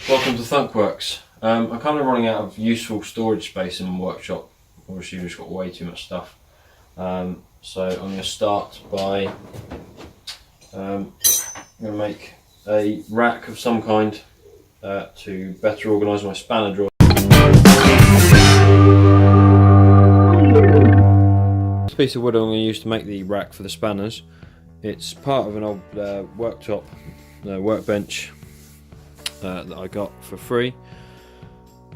Welcome to Thunkworks. I'm kind of running out of useful storage space in my workshop. Obviously we've just got way too much stuff. So I'm going to start by I'm going to make a rack of some kind to better organise my spanner drawer. This piece of wood I'm going to use to make the rack for the spanners. It's part of an old worktop workbench that I got for free.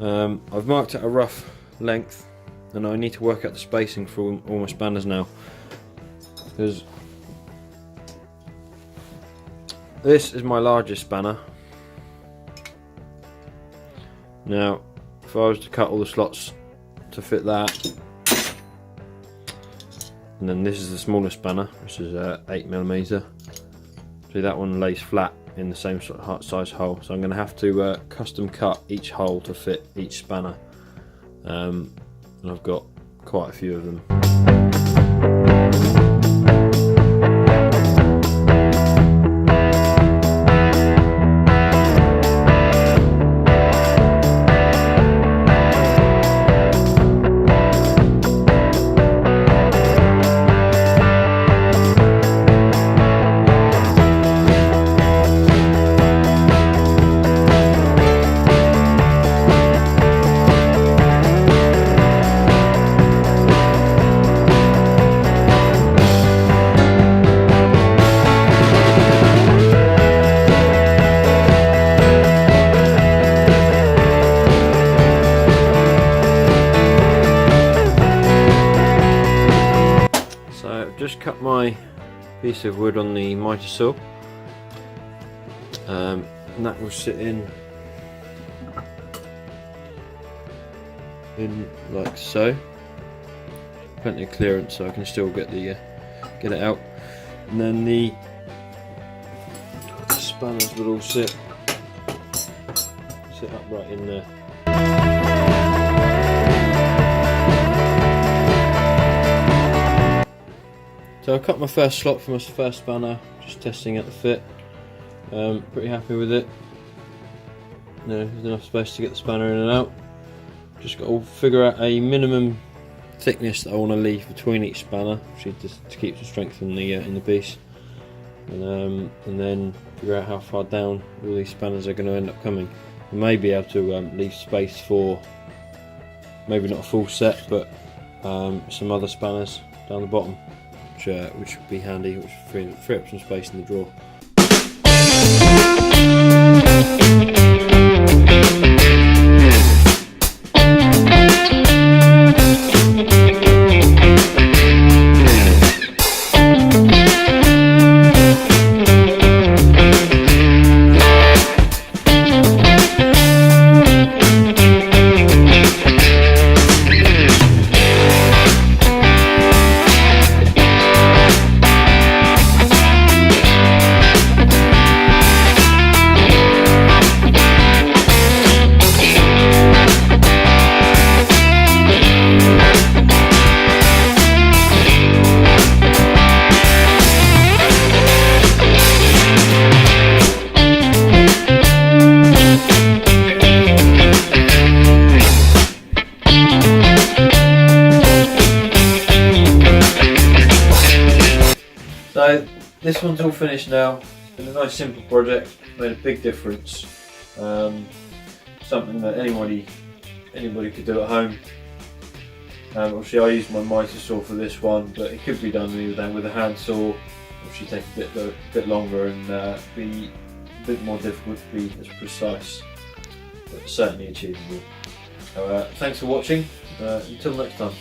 I've marked out a rough length and I need to work out the spacing for all my spanners now, because this is my largest spanner. Now if I was to cut all the slots to fit that, and then this is the smallest spanner, which is 8mm. See, that one lays flat in the same sort of size hole, so I'm going to have to custom cut each hole to fit each spanner, and I've got quite a few of them. Just cut my piece of wood on the miter saw, and that will sit in like so. Plenty of clearance, so I can still get the get it out, and then the spanners will all sit upright in there. So I cut my first slot for my first spanner, just testing out the fit. Pretty happy with it. There's enough space to get the spanner in and out. Just got to figure out a minimum thickness that I want to leave between each spanner, just to keep the strength in the piece. And then figure out how far down all these spanners are going to end up coming. I may be able to leave space for maybe not a full set, but some other spanners down the bottom, which would be handy, which would free up some space in the drawer. So this one's all finished now. It's been a nice simple project, made a big difference. Something that anybody could do at home. Obviously I used my miter saw for this one, but it could be done with a hand saw. Obviously take a bit longer and be a bit more difficult to be as precise, but certainly achievable. So, thanks for watching. Until next time.